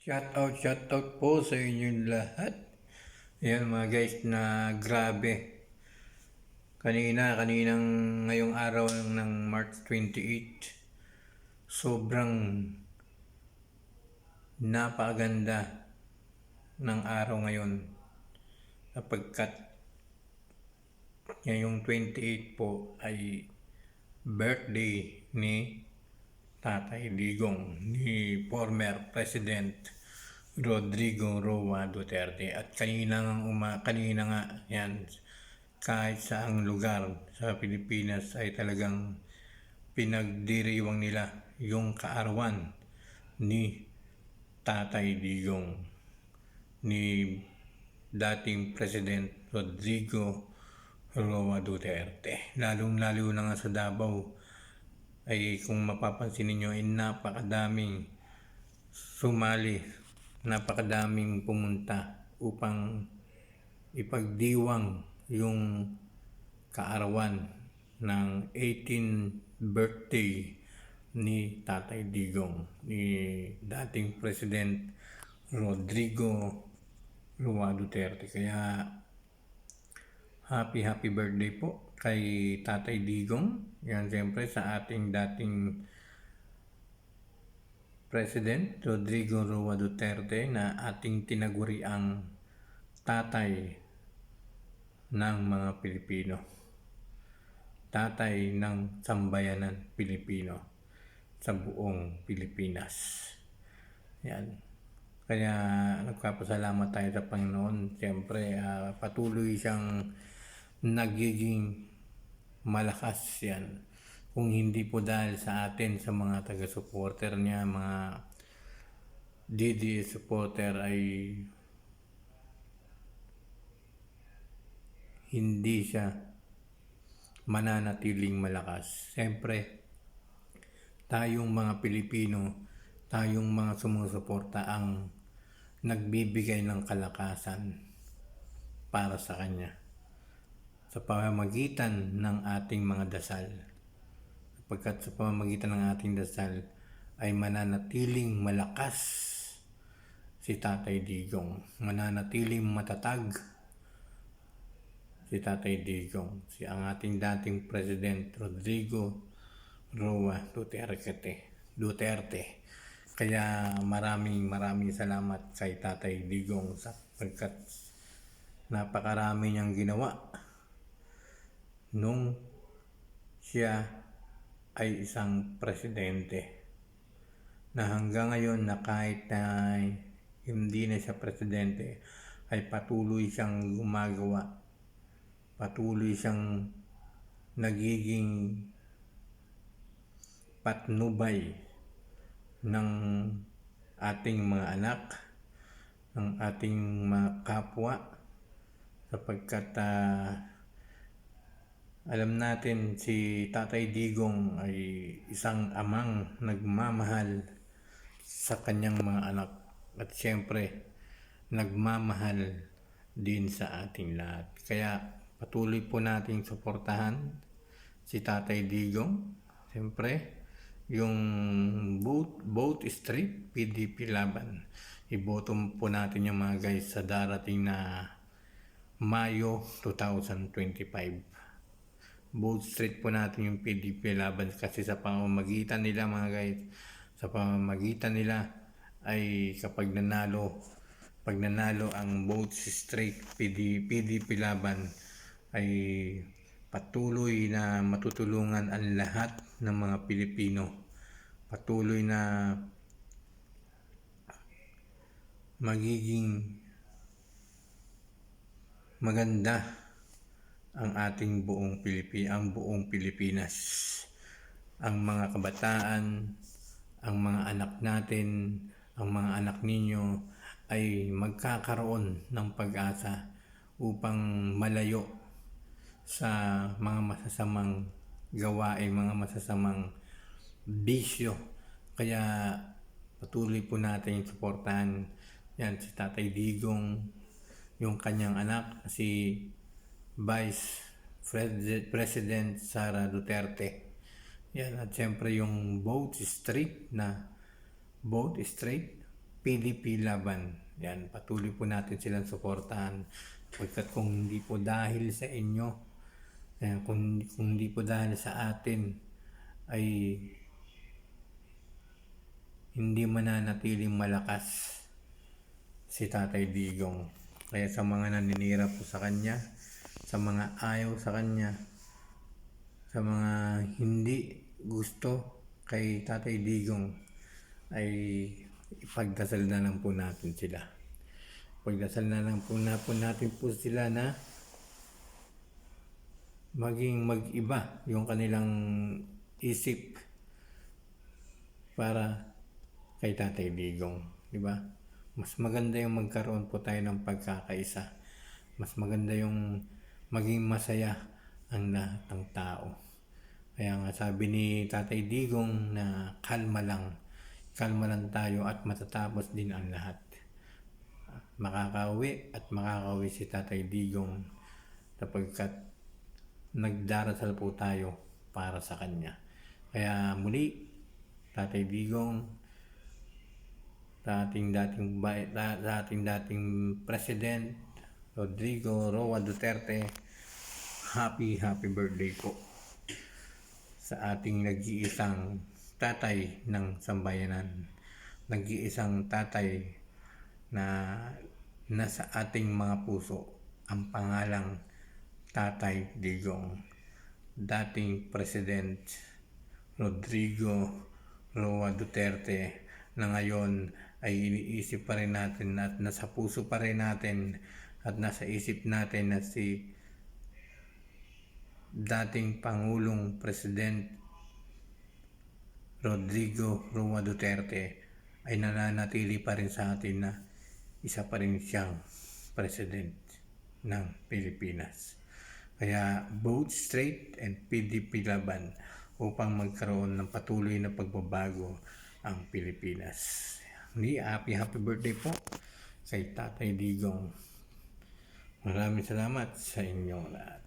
Shout out po sa inyong lahat. Ayan mga guys na grabe. Kaninang ngayong araw ng March 28, sobrang napakaganda ng araw ngayon. Sapagkat ngayong 28 po ay birthday ni Tatay Digong, ni former President Rodrigo Roa Duterte. At kanina nga yan, kahit saang lugar sa Pilipinas ay talagang pinagdiriwang nila yung kaarawan ni Tatay Digong, ni dating President Rodrigo Roa Duterte. Lalong-lalo na nga sa Davao ay kung mapapansin ninyo ay napakadaming sumali, napakadaming pumunta upang ipagdiwang yung kaarawan ng 18th birthday ni Tatay Digong, ni dating President Rodrigo Roa Duterte. Kaya happy birthday po kay Tatay Digong. Yan siyempre sa ating dating President Rodrigo Roa Duterte na ating tinaguri ang tatay ng mga Pilipino, tatay ng sambayanan Pilipino sa buong Pilipinas. Yan. Kaya nagpapasalamat tayo sa Panginoon. Siyempre patuloy siyang nagiging malakas yan. Kung hindi po dahil sa atin, sa mga taga-supporter niya, mga DDS supporter, ay hindi siya mananatiling malakas. Siyempre, tayong mga Pilipino, tayong mga sumusuporta ang nagbibigay ng kalakasan para sa kanya sa pamamagitan ng ating mga dasal. Sapagkat sa pamamagitan ng ating dasal ay mananatiling malakas si Tatay Digong, mananatiling matatag si Tatay Digong, ang ating dating President Rodrigo Roa Duterte. Kaya maraming salamat kay Tatay Digong sapagkat napakarami niyang ginawa nung siya ay isang presidente, na hanggang ngayon na kahit na hindi na siya presidente ay patuloy siyang gumagawa, patuloy siyang nagiging patnubay ng ating mga anak, ng ating mga kapwa, sapagkat alam natin si Tatay Digong ay isang amang nagmamahal sa kanyang mga anak at siyempre nagmamahal din sa ating lahat. Kaya patuloy po nating suportahan si Tatay Digong. Siyempre yung vote straight PDP laban. Iboto po natin yung mga guys sa darating na Mayo 2025. Vote straight po natin yung PDP laban kasi sa pamamagitan nila mga guys, sa pamamagitan nila ay pag nanalo ang vote straight PDP laban ay patuloy na matutulungan ang lahat ng mga Pilipino, patuloy na magiging maganda ang ating buong Pilipinas, ang mga kabataan, ang mga anak natin, ang mga anak ninyo ay magkakaroon ng pag-asa upang malayo sa mga masasamang gawain, mga masasamang bisyo. Kaya patuloy po natin suportahan yan si Tatay Digong, yung kanyang anak si Vice President Sara Duterte. Yan, at siyempre yung vote straight PDP Laban. Yan, patuloy po natin silang suportahan. Pagkat kung hindi po dahil sa inyo, kung hindi po dahil sa atin, ay hindi mananatiling malakas si Tatay Digong. Kaya sa mga naninira po sa kanya, sa mga ayaw sa kanya, sa mga hindi gusto kay Tatay Digong, ay ipagdasal na lang po natin sila. Pagdasal na lang po natin po sila na maging mag-iba yung kanilang isip para kay Tatay Digong, di ba? Mas maganda yung magkaroon po tayo ng pagkakaisa. Mas maganda yung maging masaya ang lahat ng tao. Kaya nga sabi ni Tatay Digong na kalma lang tayo at matatapos din ang lahat. Makakauwi si Tatay Digong sapagkat nagdarasal po tayo para sa kanya. Kaya muli, Tatay Digong, sa ating dating President Rodrigo Roa Duterte, happy birthday po sa ating nag-iisang tatay ng sambayanan, nag-iisang tatay na nasa ating mga puso, ang pangalang Tatay Digong, dating President Rodrigo Roa Duterte, na ngayon ay iniisip pa rin natin at nasa puso pa rin natin at nasa isip natin na si dating Pangulong President Rodrigo Roa Duterte ay nananatili pa rin sa atin na isa pa rin siyang President ng Pilipinas. Kaya vote straight and PDP Laban upang magkaroon ng patuloy na pagbabago ang Pilipinas. Happy birthday po kay Tatay Digong. Maraming salamat sa inyo lahat.